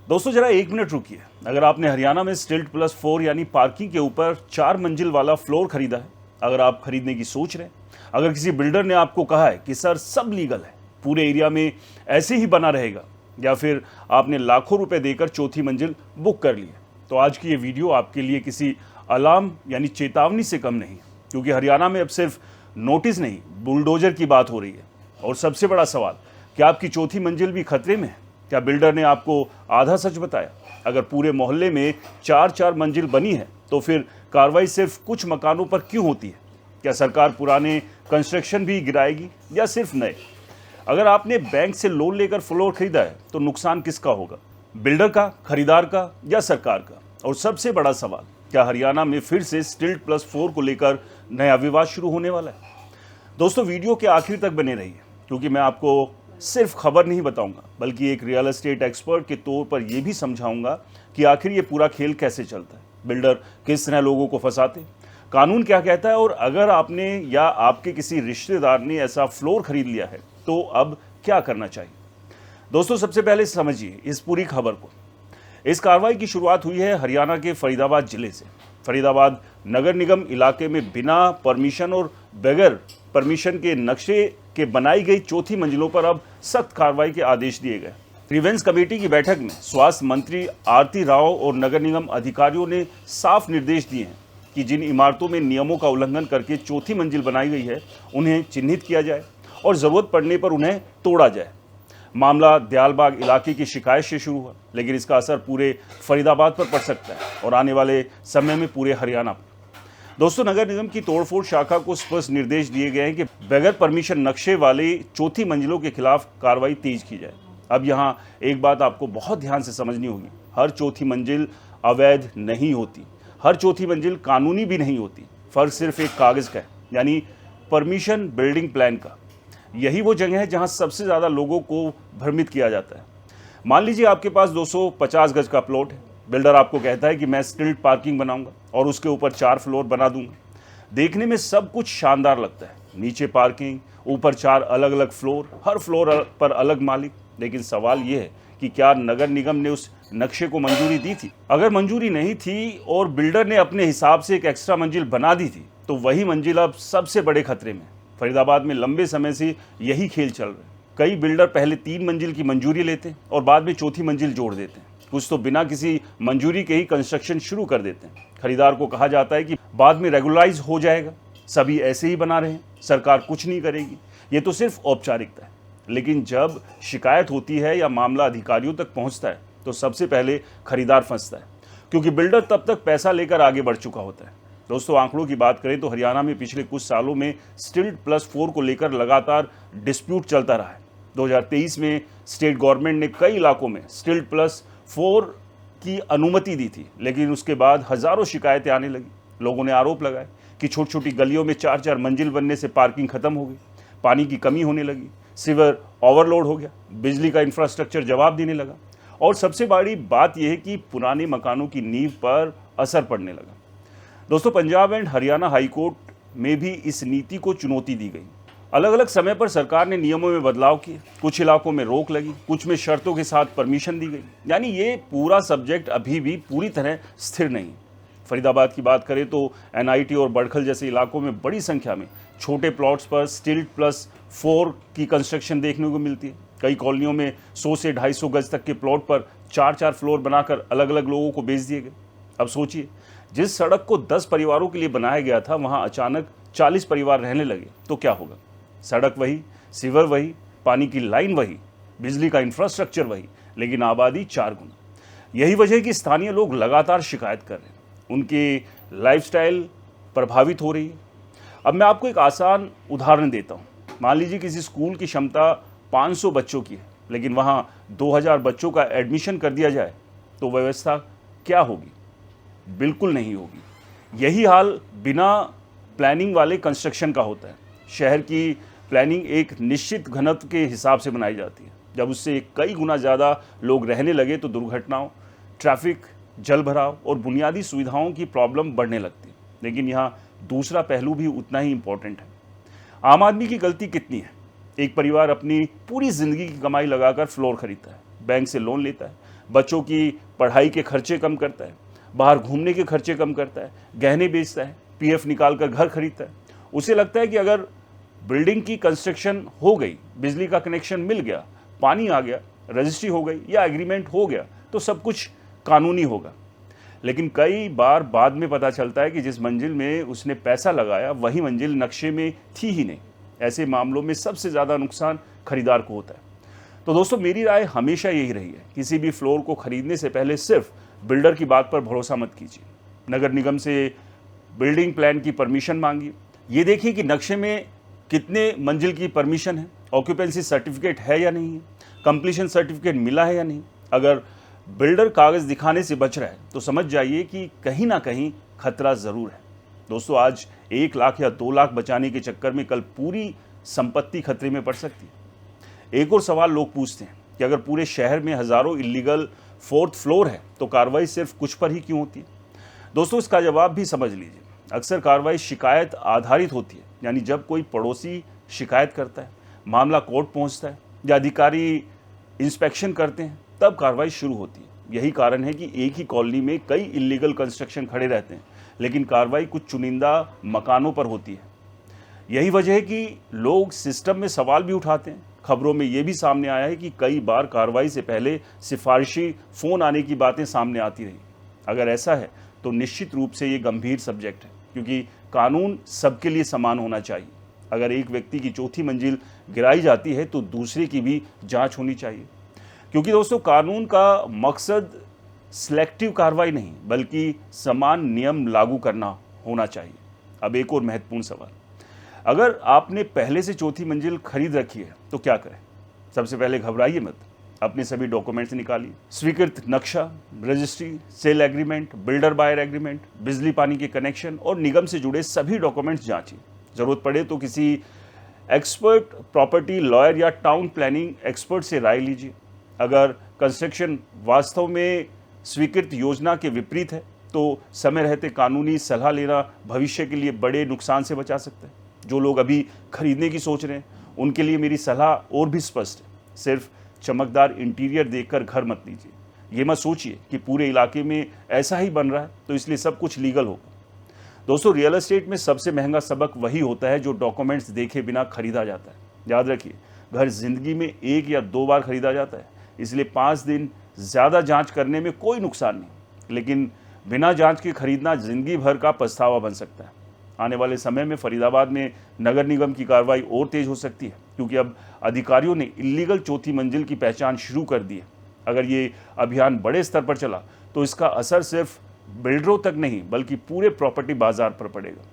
दोस्तों जरा एक मिनट रुकिए। अगर आपने हरियाणा में स्टिल्ट प्लस 4 यानी पार्किंग के ऊपर 4 मंजिल वाला फ्लोर खरीदा है, अगर आप खरीदने की सोच रहे हैं, अगर किसी बिल्डर ने आपको कहा है कि सर सब लीगल है, पूरे एरिया में ऐसे ही बना रहेगा, या फिर आपने लाखों रुपए देकर चौथी मंजिल बुक कर ली है, तो आज की ये वीडियो आपके लिए किसी अलार्म यानी चेतावनी से कम नहीं, क्योंकि हरियाणा में अब सिर्फ नोटिस नहीं, बुलडोजर की बात हो रही है। और सबसे बड़ा सवाल, क्या आपकी चौथी मंजिल भी खतरे में है? क्या बिल्डर ने आपको आधा सच बताया? अगर पूरे मोहल्ले में 4-4 मंजिल बनी है, तो फिर कार्रवाई सिर्फ कुछ मकानों पर क्यों होती है? क्या सरकार पुराने कंस्ट्रक्शन भी गिराएगी या सिर्फ नए? अगर आपने बैंक से लोन लेकर फ्लोर खरीदा है, तो नुकसान किसका होगा? बिल्डर का, खरीदार का या सरकार का? और सबसे बड़ा सवाल, क्या हरियाणा में फिर से स्टिल्ट प्लस 4 को लेकर नया विवाद शुरू होने वाला है? दोस्तों वीडियो के आखिर तक बने रहिए, क्योंकि मैं आपको सिर्फ खबर नहीं बताऊंगा, बल्कि एक रियल एस्टेट एक्सपर्ट के तौर पर यह भी समझाऊंगा कि आखिर ये पूरा खेल कैसे चलता है, बिल्डर किस तरह लोगों को फंसाते, कानून क्या कहता है, और अगर आपने या आपके किसी रिश्तेदार ने ऐसा फ्लोर खरीद लिया है तो अब क्या करना चाहिए। दोस्तों सबसे पहले समझिए इस पूरी खबर को। इस कार्रवाई की शुरुआत हुई है हरियाणा के फरीदाबाद जिले से। फरीदाबाद नगर निगम इलाके में बिना परमिशन और बगैर परमिशन के नक्शे के बनाई गई चौथी मंजिलों पर अब सख्त कार्रवाई के आदेश दिए गए। ग्रीवेंस कमेटी की बैठक में स्वास्थ्य मंत्री आरती राव और नगर निगम अधिकारियों ने साफ निर्देश दिए हैं कि जिन इमारतों में नियमों का उल्लंघन करके चौथी मंजिल बनाई गई है, उन्हें चिन्हित किया जाए और जरूरत पड़ने पर उन्हें तोड़ा जाए। मामला दयालबाग इलाके की शिकायत से शुरू हुआ, लेकिन इसका असर पूरे फरीदाबाद पर पड़ सकता है और आने वाले समय में पूरे हरियाणा पर। दोस्तों नगर निगम की तोड़फोड़ शाखा को स्पष्ट निर्देश दिए गए हैं कि बगैर परमिशन नक्शे वाली चौथी मंजिलों के खिलाफ कार्रवाई तेज की जाए। अब यहाँ एक बात आपको बहुत ध्यान से समझनी होगी, हर चौथी मंजिल अवैध नहीं होती, हर चौथी मंजिल कानूनी भी नहीं होती। फर्क सिर्फ एक कागज का है, यानी परमिशन बिल्डिंग प्लान का। यही वो जगह है जहाँ सबसे ज़्यादा लोगों को भ्रमित किया जाता है। मान लीजिए आपके पास 250 गज का प्लॉट है, बिल्डर आपको कहता है कि मैं स्टिल्ट पार्किंग बनाऊंगा और उसके ऊपर 4 फ्लोर बना दूंगा। देखने में सब कुछ शानदार लगता है, नीचे पार्किंग, ऊपर 4 अलग अलग फ्लोर, हर फ्लोर पर अलग मालिक। लेकिन सवाल यह है कि क्या नगर निगम ने उस नक्शे को मंजूरी दी थी? अगर मंजूरी नहीं थी और बिल्डर ने अपने हिसाब से एक एक्स्ट्रा मंजिल बना दी थी, तो वही मंजिल अब सबसे बड़े खतरे में। फरीदाबाद में लंबे समय से यही खेल चल रहा है। कई बिल्डर पहले 3 मंजिल की मंजूरी लेते हैं और बाद में चौथी मंजिल जोड़ देते हैं। कुछ तो बिना किसी मंजूरी के ही कंस्ट्रक्शन शुरू कर देते हैं। खरीदार को कहा जाता है कि बाद में रेगुलराइज हो जाएगा, सभी ऐसे ही बना रहे हैं, सरकार कुछ नहीं करेगी। ये तो सिर्फ औपचारिकता है। लेकिन जब शिकायत होती है या मामला अधिकारियों तक पहुंचता है, तो सबसे पहले खरीदार फंसता है, क्योंकि बिल्डर तब तक पैसा लेकर आगे बढ़ चुका होता है। दोस्तों आंकड़ों की बात करें तो हरियाणा में पिछले कुछ सालों में स्टिल्ट प्लस 4 को लेकर लगातार डिस्प्यूट चलता रहा है। 2023 में स्टेट गवर्नमेंट ने कई इलाकों में स्टिल्ट प्लस 4 की अनुमति दी थी, लेकिन उसके बाद हजारों शिकायतें आने लगी। लोगों ने आरोप लगाए कि छोटी छोटी गलियों में 4-4 मंजिल बनने से पार्किंग खत्म हो गई, पानी की कमी होने लगी, सीवर ओवरलोड हो गया, बिजली का इंफ्रास्ट्रक्चर जवाब देने लगा, और सबसे बड़ी बात यह है कि पुराने मकानों की नींव पर असर पड़ने लगा। दोस्तों पंजाब एंड हरियाणा हाईकोर्ट में भी इस नीति को चुनौती दी गई। अलग अलग समय पर सरकार ने नियमों में बदलाव किए, कुछ इलाकों में रोक लगी, कुछ में शर्तों के साथ परमिशन दी गई। यानी ये पूरा सब्जेक्ट अभी भी पूरी तरह स्थिर नहीं। फरीदाबाद की बात करें तो एनआईटी और बड़खल जैसे इलाकों में बड़ी संख्या में छोटे प्लॉट्स पर स्टिल्ट प्लस 4 की कंस्ट्रक्शन देखने को मिलती है। कई कॉलोनियों में 100 से 250 गज तक के प्लॉट पर 4-4 फ्लोर बनाकर अलग अलग लोगों को बेच दिए गए। अब सोचिए, जिस सड़क को 10 परिवारों के लिए बनाया गया था, वहां अचानक 40 परिवार रहने लगे तो क्या होगा? सड़क वही, सीवर वही, पानी की लाइन वही, बिजली का इंफ्रास्ट्रक्चर वही, लेकिन आबादी 4 गुना। यही वजह है कि स्थानीय लोग लगातार शिकायत कर रहे हैं, उनकी लाइफस्टाइल प्रभावित हो रही है। अब मैं आपको एक आसान उदाहरण देता हूँ। मान लीजिए किसी स्कूल की क्षमता 500 बच्चों की है, लेकिन वहाँ 2000 बच्चों का एडमिशन कर दिया जाए, तो व्यवस्था क्या होगी? बिल्कुल नहीं होगी। यही हाल बिना प्लानिंग वाले कंस्ट्रक्शन का होता है। शहर की प्लानिंग एक निश्चित घनत्व के हिसाब से बनाई जाती है। जब उससे कई गुना ज़्यादा लोग रहने लगे तो दुर्घटनाओं, ट्रैफिक, जल भराव और बुनियादी सुविधाओं की प्रॉब्लम बढ़ने लगती है। लेकिन यहाँ दूसरा पहलू भी उतना ही इम्पोर्टेंट है। आम आदमी की गलती कितनी है? एक परिवार अपनी पूरी ज़िंदगी की कमाई लगाकर फ्लोर खरीदता है, बैंक से लोन लेता है, बच्चों की पढ़ाई के खर्चे कम करता है, बाहर घूमने के खर्चे कम करता है, गहने बेचता है, पीएफ निकाल कर घर खरीदता है। उसे लगता है कि अगर बिल्डिंग की कंस्ट्रक्शन हो गई, बिजली का कनेक्शन मिल गया, पानी आ गया, रजिस्ट्री हो गई या एग्रीमेंट हो गया तो सब कुछ कानूनी होगा। लेकिन कई बार बाद में पता चलता है कि जिस मंजिल में उसने पैसा लगाया वही मंजिल नक्शे में थी ही नहीं। ऐसे मामलों में सबसे ज़्यादा नुकसान खरीदार को होता है। तो दोस्तों, मेरी राय हमेशा यही रही है, किसी भी फ्लोर को खरीदने से पहले सिर्फ बिल्डर की बात पर भरोसा मत कीजिए। नगर निगम से बिल्डिंग प्लान की परमिशन मांगिए। ये देखिए कि नक्शे में कितने मंजिल की परमिशन है, ऑक्यूपेंसी सर्टिफिकेट है या नहीं है, कंप्लीशन सर्टिफिकेट मिला है या नहीं। अगर बिल्डर कागज़ दिखाने से बच रहा है तो समझ जाइए कि कहीं ना कहीं खतरा ज़रूर है। दोस्तों, आज 1 लाख या 2 लाख बचाने के चक्कर में कल पूरी संपत्ति खतरे में पड़ सकती है। एक और सवाल लोग पूछते हैं कि अगर पूरे शहर में हज़ारों इलीगल 4th फ्लोर है तो कार्रवाई सिर्फ कुछ पर ही क्यों होती है? दोस्तों, इसका जवाब भी समझ लीजिए। अक्सर कार्रवाई शिकायत आधारित होती है, यानी जब कोई पड़ोसी शिकायत करता है, मामला कोर्ट पहुंचता है या अधिकारी इंस्पेक्शन करते हैं, तब कार्रवाई शुरू होती है। यही कारण है कि एक ही कॉलोनी में कई इलीगल कंस्ट्रक्शन खड़े रहते हैं, लेकिन कार्रवाई कुछ चुनिंदा मकानों पर होती है। यही वजह है कि लोग सिस्टम में सवाल भी उठाते हैं। खबरों में ये भी सामने आया है कि कई बार कार्रवाई से पहले सिफारिशी फ़ोन आने की बातें सामने आती रही। अगर ऐसा है तो निश्चित रूप से ये गंभीर सब्जेक्ट है, क्योंकि कानून सबके लिए समान होना चाहिए। अगर एक व्यक्ति की चौथी मंजिल गिराई जाती है तो दूसरे की भी जांच होनी चाहिए, क्योंकि दोस्तों कानून का मकसद सिलेक्टिव कार्रवाई नहीं बल्कि समान नियम लागू करना होना चाहिए। अब एक और महत्वपूर्ण सवाल, अगर आपने पहले से चौथी मंजिल खरीद रखी है तो क्या करें? सबसे पहले घबराइए मत, अपने सभी डॉक्यूमेंट्स निकालिए। स्वीकृत नक्शा, registry, sale agreement, builder buyer agreement, बिजली पानी के कनेक्शन और निगम से जुड़े सभी डॉक्यूमेंट्स जांचिए। ज़रूरत पड़े तो किसी एक्सपर्ट प्रॉपर्टी लॉयर या टाउन प्लानिंग एक्सपर्ट से राय लीजिए। अगर कंस्ट्रक्शन वास्तव में स्वीकृत योजना के विपरीत है तो समय रहते कानूनी सलाह लेना भविष्य के लिए बड़े नुकसान से बचा सकता है। जो लोग अभी खरीदने की सोच रहे हैं उनके लिए मेरी सलाह और भी स्पष्ट है, सिर्फ चमकदार इंटीरियर देखकर घर मत लीजिए। ये मत सोचिए कि पूरे इलाके में ऐसा ही बन रहा है तो इसलिए सब कुछ लीगल होगा। दोस्तों, रियल एस्टेट में सबसे महंगा सबक वही होता है जो डॉक्यूमेंट्स देखे बिना खरीदा जाता है। याद रखिए, घर जिंदगी में 1 या 2 बार खरीदा जाता है, इसलिए 5 दिन ज़्यादा जांच करने में कोई नुकसान नहीं, लेकिन बिना जांच के खरीदना जिंदगी भर का पछतावा बन सकता है। आने वाले समय में फरीदाबाद में नगर निगम की कार्रवाई और तेज हो सकती है, क्योंकि अब अधिकारियों ने इलीगल चौथी मंजिल की पहचान शुरू कर दी है। अगर ये अभियान बड़े स्तर पर चला तो इसका असर सिर्फ बिल्डरों तक नहीं बल्कि पूरे प्रॉपर्टी बाजार पर पड़ेगा।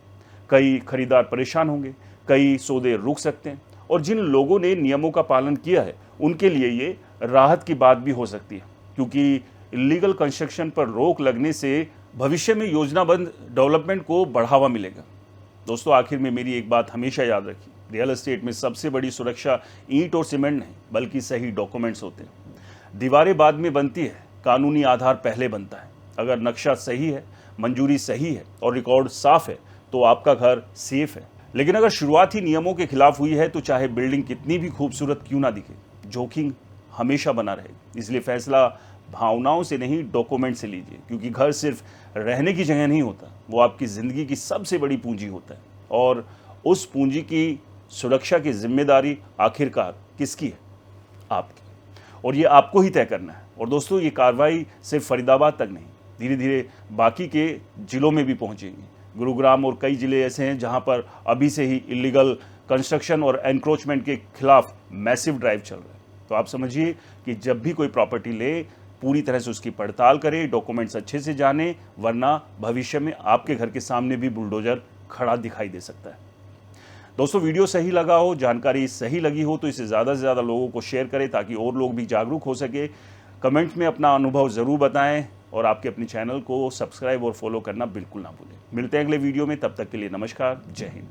कई खरीदार परेशान होंगे, कई सौदे रुक सकते हैं और जिन लोगों ने नियमों का पालन किया है उनके लिए ये राहत की बात भी हो सकती है, क्योंकि इलीगल कंस्ट्रक्शन पर रोक लगने से भविष्य में योजनाबद्ध डेवलपमेंट को बढ़ावा मिलेगा। दोस्तों, आखिर में मेरी एक बात हमेशा याद रखिए, रियल एस्टेट में सबसे बड़ी सुरक्षा ईंट और सीमेंट नहीं बल्कि सही डॉक्यूमेंट्स होते हैं। दीवारें बाद में बनती है, कानूनी आधार पहले बनता है। अगर नक्शा सही है, मंजूरी सही है और रिकॉर्ड साफ है तो आपका घर सेफ है। लेकिन अगर शुरुआत ही नियमों के खिलाफ हुई है तो चाहे बिल्डिंग कितनी भी खूबसूरत क्यों ना दिखे, जोखिम हमेशा बना रहेगा। इसलिए फैसला भावनाओं से नहीं, डॉक्यूमेंट से लीजिए, क्योंकि घर सिर्फ रहने की जगह नहीं होता, वो आपकी ज़िंदगी की सबसे बड़ी पूंजी होता है। और उस पूंजी की सुरक्षा की जिम्मेदारी आखिरकार किसकी है? आपकी। और ये आपको ही तय करना है। और दोस्तों, ये कार्रवाई सिर्फ फरीदाबाद तक नहीं, धीरे धीरे बाकी के ज़िलों में भी पहुँचेंगी। गुरुग्राम और कई ज़िले ऐसे हैं जहाँ पर अभी से ही इलीगल कंस्ट्रक्शन और एनक्रोचमेंट के खिलाफ मैसिव ड्राइव चल रहा है। तो आप समझिए कि जब भी कोई प्रॉपर्टी ले, पूरी तरह से उसकी पड़ताल करें, डॉक्यूमेंट्स अच्छे से जानें, वरना भविष्य में आपके घर के सामने भी बुलडोजर खड़ा दिखाई दे सकता है। दोस्तों, वीडियो सही लगा हो, जानकारी सही लगी हो तो इसे ज़्यादा से ज़्यादा लोगों को शेयर करें ताकि और लोग भी जागरूक हो सके। कमेंट में अपना अनुभव ज़रूर बताएं और आपके अपने चैनल को सब्सक्राइब और फॉलो करना बिल्कुल ना भूलें। मिलते हैं अगले वीडियो में, तब तक के लिए नमस्कार, जय हिंद।